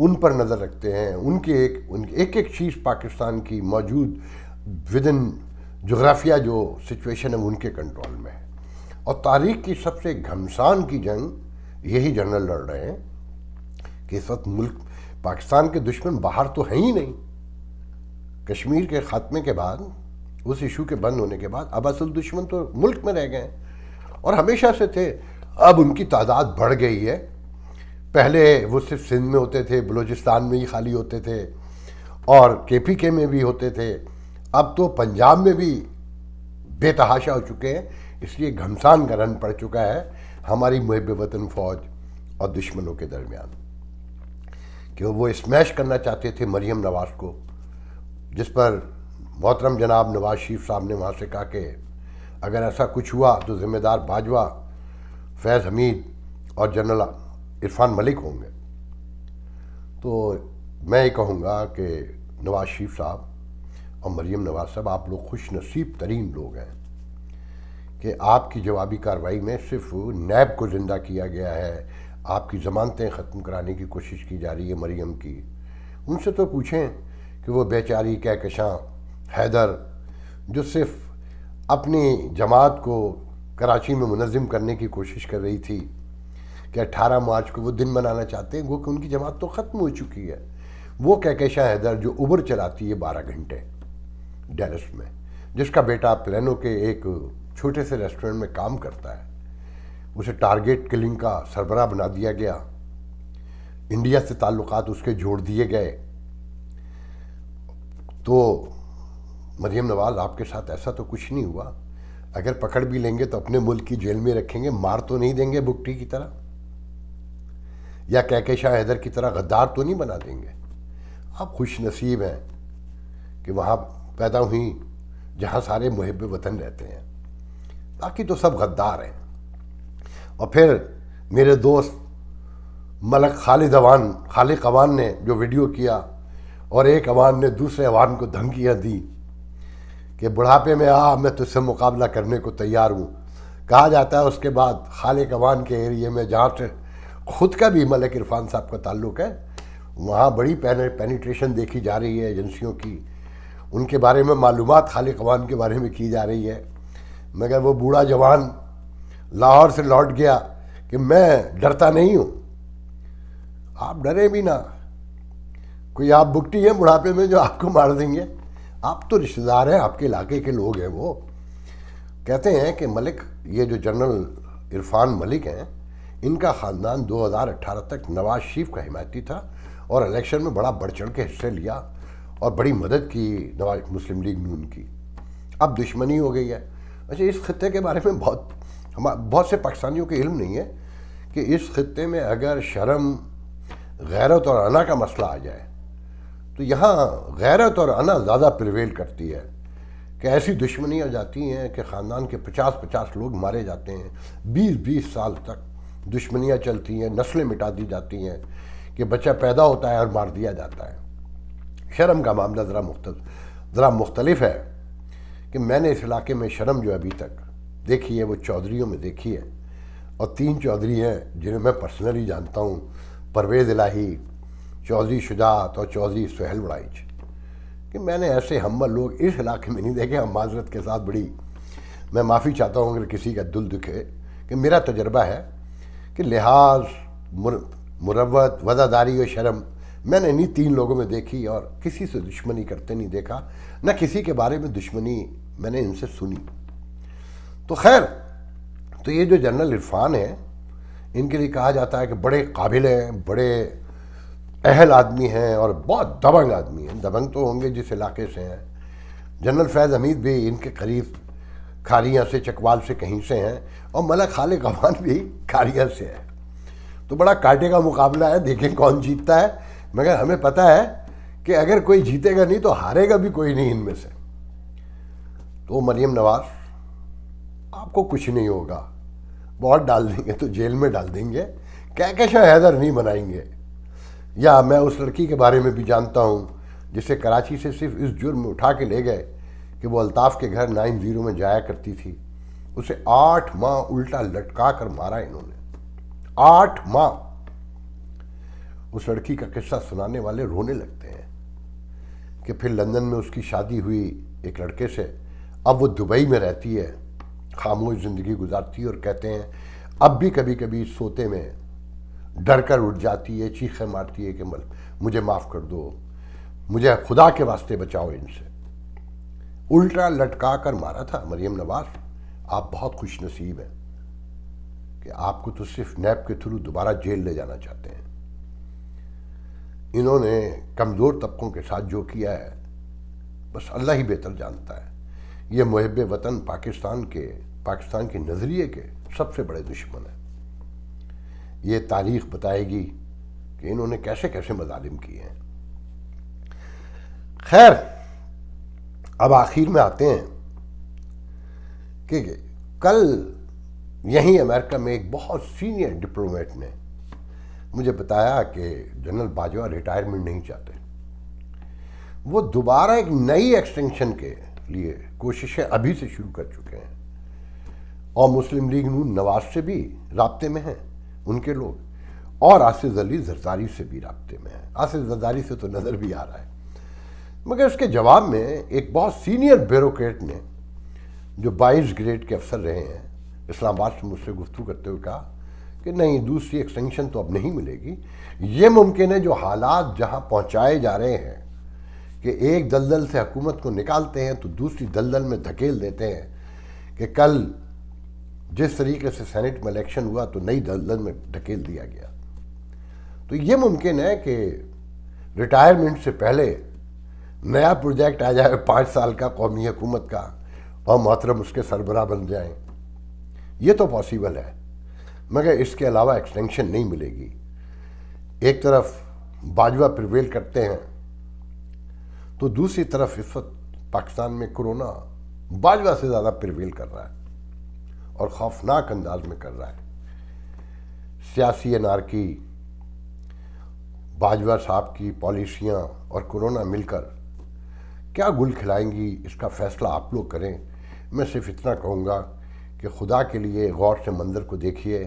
ان پر نظر رکھتے ہیں، ان کی ایک چیز پاکستان کی موجود ودن جغرافیہ جو سچویشن ہے ان کے کنٹرول میں ہے، اور تاریخ کی سب سے گھمسان کی جنگ یہی جنرل لڑ رہے ہیں کہ اس وقت ملک پاکستان کے دشمن باہر تو ہیں ہی نہیں. کشمیر کے خاتمے کے بعد، اس ایشو کے بند ہونے کے بعد اب اصل دشمن تو ملک میں رہ گئے ہیں، اور ہمیشہ سے تھے. اب ان کی تعداد بڑھ گئی ہے. پہلے وہ صرف سندھ میں ہوتے تھے، بلوچستان میں ہی خالی ہوتے تھے، اور KPK میں بھی ہوتے تھے. اب تو پنجاب میں بھی بے تحاشا ہو چکے ہیں. اس لیے گھمسان کا رن پڑ چکا ہے ہماری محب وطن فوج اور دشمنوں کے درمیان، کہ وہ اسمیش کرنا چاہتے تھے مریم نواز کو، جس پر محترم جناب نواز شریف صاحب نے وہاں سے کہا کہ اگر ایسا کچھ ہوا تو ذمہ دار باجوہ، فیض حمید اور جنرل عرفان ملک ہوں گے. تو میں یہ کہوں گا کہ نواز شریف صاحب اور مریم نواز صاحب، آپ لوگ خوش نصیب ترین لوگ ہیں کہ آپ کی جوابی کارروائی میں صرف نیب کو زندہ کیا گیا ہے. آپ کی ضمانتیں ختم کرانے کی کوشش کی جا رہی ہے مریم کی. ان سے تو پوچھیں کہ وہ بیچاری کہکشاں حیدر، جو صرف اپنی جماعت کو کراچی میں منظم کرنے کی کوشش کر رہی تھی کہ 18 مارچ کو وہ دن منانا چاہتے ہیں، وہ کہ ان کی جماعت تو ختم ہو چکی ہے. وہ کہکشاں حیدر جو اوبر چلاتی ہے 12 گھنٹے ڈیلس میں، جس کا بیٹا پلینو کے ایک چھوٹے سے ریسٹورنٹ میں کام کرتا ہے، اسے ٹارگیٹ کلنگ کا سربراہ بنا دیا گیا. انڈیا سے تعلقات اس کے جوڑ دیے گئے. تو مریم نواز، آپ کے ساتھ ایسا تو کچھ نہیں ہوا. اگر پکڑ بھی لیں گے تو اپنے ملک کی جیل میں رکھیں گے، مار تو نہیں دیں گے بگٹی کی طرح، یا کہکشاں حیدر کی طرح غدار تو نہیں بنا دیں گے. آپ خوش نصیب ہیں کہ وہاں پیدا ہوئی جہاں سارے محب وطن رہتے ہیں، باقی تو سب غدار ہیں. اور پھر میرے دوست ملک خالق عوان نے جو ویڈیو کیا، اور ایک عوان نے دوسرے عوان کو دھمکیاں دی کہ بڑھاپے میں میں تجھ سے مقابلہ کرنے کو تیار ہوں. کہا جاتا ہے اس کے بعد خالق عوان کے ایریے میں، جہاں سے خود کا بھی ملک عرفان صاحب کا تعلق ہے، وہاں بڑی پینیٹریشن دیکھی جا رہی ہے ایجنسیوں کی. ان کے بارے میں معلومات خالق عوان کے بارے میں کی جا رہی ہے. مگر وہ بوڑھا جوان لاہور سے لوٹ گیا کہ میں ڈرتا نہیں ہوں. آپ ڈرے بھی نہ، کوئی آپ بگٹی ہیں بڑھاپے میں جو آپ کو مار دیں گے؟ آپ تو رشتہ دار ہیں، آپ کے علاقے کے لوگ ہیں. وہ کہتے ہیں کہ ملک، یہ جو جنرل عرفان ملک ہیں، ان کا خاندان 2018 تک نواز شریف کا حمایتی تھا، اور الیکشن میں بڑا بڑھ چڑھ کے حصے لیا اور بڑی مدد کی مسلم لیگ نون کی. اب دشمنی ہو گئی ہے. اچھا، اس خطے کے بارے میں بہت سے پاکستانیوں کے علم نہیں ہے کہ اس خطے میں اگر شرم، غیرت اور انا کا مسئلہ آ جائے تو یہاں غیرت اور انا زیادہ پریویل کرتی ہے، کہ ایسی دشمنیاں جاتی ہیں کہ خاندان کے 50 لوگ مارے جاتے ہیں. 20 سال تک دشمنیاں چلتی ہیں، نسلیں مٹا دی جاتی ہیں، کہ بچہ پیدا ہوتا ہے اور مار دیا جاتا ہے. شرم کا معاملہ ذرا مختلف ہے، کہ میں نے اس علاقے میں شرم جو ابھی تک دیکھی ہے وہ چودھریوں میں دیکھی ہے. اور 3 چودھری ہیں جنہیں میں پرسنلی جانتا ہوں، پرویز الہی، چودھری شجاعت اور چودھری سہیل وڑائچ، کہ میں نے ایسے ہمبل لوگ اس علاقے میں نہیں دیکھے. ہم معذرت کے ساتھ میں معافی چاہتا ہوں اگر کسی کا دل دکھے، کہ میرا تجربہ ہے کہ لحاظ، مروت، وزاداری اور شرم میں نے انہیں 3 لوگوں میں دیکھی، اور کسی سے دشمنی کرتے نہیں دیکھا، نہ کسی کے بارے میں دشمنی میں نے ان سے سنی. تو خیر، تو یہ جو جنرل عرفان ہیں، ان کے لیے کہا جاتا ہے کہ بڑے قابل ہیں، بڑے اہل آدمی ہیں، اور بہت دبنگ آدمی ہیں. دبنگ تو ہوں گے جس علاقے سے ہیں. جنرل فیض حمید بھی ان کے قریب کھاریاں سے، چکوال سے کہیں سے ہیں، اور ملک خالق عوان بھی کھاریاں سے ہے. تو بڑا کانٹے کا مقابلہ ہے، دیکھیں کون جیتتا ہے. مگر ہمیں پتہ ہے کہ اگر کوئی جیتے گا نہیں تو ہارے گا بھی کوئی نہیں ان میں سے. تو مریم نواز، آپ کو کچھ نہیں ہوگا، بہت ڈال دیں گے تو جیل میں ڈال دیں گے، کہکشاں حیدر نہیں بنائیں گے. یا میں اس لڑکی کے بارے میں بھی جانتا ہوں جسے کراچی سے صرف اس جرم میں اٹھا کے لے گئے کہ وہ الطاف کے گھر 90 میں جایا کرتی تھی. اسے 8 ماہ الٹا لٹکا کر مارا انہوں نے، 8 ماہ. اس لڑکی کا قصہ سنانے والے رونے لگتے ہیں کہ پھر لندن میں اس کی شادی ہوئی ایک لڑکے سے، اب وہ دبئی میں رہتی ہے، خاموش زندگی گزارتی ہے، اور کہتے ہیں اب بھی کبھی کبھی سوتے میں ڈر کر اٹھ جاتی ہے، چیخیں مارتی ہے کہ مجھے معاف کر دو، مجھے خدا کے واسطے بچاؤ ان سے۔ الٹا لٹکا کر مارا تھا مریم نواز۔ آپ بہت خوش نصیب ہیں کہ آپ کو تو صرف نیب کے تھرو دوبارہ جیل لے جانا چاہتے ہیں۔ انہوں نے کمزور طبقوں کے ساتھ جو کیا ہے بس اللہ ہی بہتر جانتا ہے۔ یہ محب وطن پاکستان کے نظریے کے سب سے بڑے دشمن ہیں۔ یہ تاریخ بتائے گی کہ انہوں نے کیسے کیسے مظالم کیے ہیں۔ خیر، اب آخر میں آتے ہیں کہ کل یہیں امریکہ میں ایک بہت سینئر ڈپلومیٹ نے مجھے بتایا کہ جنرل باجوہ ریٹائرمنٹ نہیں چاہتے، وہ دوبارہ ایک نئی ایکسٹینشن کے لیے کوششیں ابھی سے شروع کر چکے ہیں، اور مسلم لیگ نون نواز سے بھی رابطے میں ہیں ان کے لوگ، اور آصف علی زرداری سے بھی رابطے میں ہیں۔ آصف زرداری سے تو نظر بھی آ رہا ہے، مگر اس کے جواب میں ایک بہت سینئر بیوروکریٹ نے جو 22 گریڈ کے افسر رہے ہیں اسلام آباد سے مجھ سے گفتگو کرتے ہوئے کہا کہ نہیں، دوسری ایکسٹینشن تو اب نہیں ملے گی۔ یہ ممکن ہے جو حالات جہاں پہنچائے جا رہے ہیں کہ ایک دلدل سے حکومت کو نکالتے ہیں تو دوسری دلدل میں دھکیل دیتے ہیں، کہ کل جس طریقے سے سینٹ میں الیکشن ہوا تو نئی دلدل میں دھکیل دیا گیا، تو یہ ممکن ہے کہ ریٹائرمنٹ سے پہلے نیا پروجیکٹ آ جائے 5 سال کا قومی حکومت کا، اور محترم اس کے سربراہ بن جائیں۔ یہ تو پاسبل ہے، مگر اس کے علاوہ ایکسٹینشن نہیں ملے گی۔ ایک طرف باجوہ پریویل کرتے ہیں تو دوسری طرف اس وقت پاکستان میں کرونا باجوہ سے زیادہ پریویل کر رہا ہے، اور خوفناک انداز میں کر رہا ہے۔ سیاسی انارکی، باجوہ صاحب کی پالیسیاں اور کرونا مل کر کیا گل کھلائیں گی، اس کا فیصلہ آپ لوگ کریں۔ میں صرف اتنا کہوں گا کہ خدا کے لیے غور سے منظر کو دیکھیے،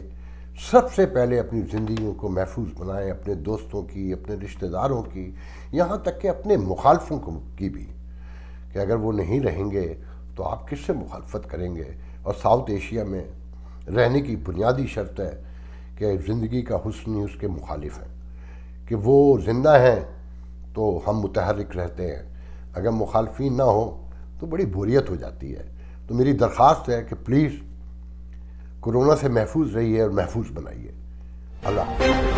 سب سے پہلے اپنی زندگیوں کو محفوظ بنائیں، اپنے دوستوں کی، اپنے رشتہ داروں کی، یہاں تک کہ اپنے مخالفوں کی بھی، کہ اگر وہ نہیں رہیں گے تو آپ کس سے مخالفت کریں گے۔ اور ساؤتھ ایشیا میں رہنے کی بنیادی شرط ہے کہ زندگی کا حسن ہی اس کے مخالف ہیں، کہ وہ زندہ ہیں تو ہم متحرک رہتے ہیں، اگر مخالفین نہ ہوں تو بڑی بوریت ہو جاتی ہے۔ تو میری درخواست ہے کہ پلیز کرونا سے محفوظ رہیے اور محفوظ بنائیے۔ اللہ حافظ۔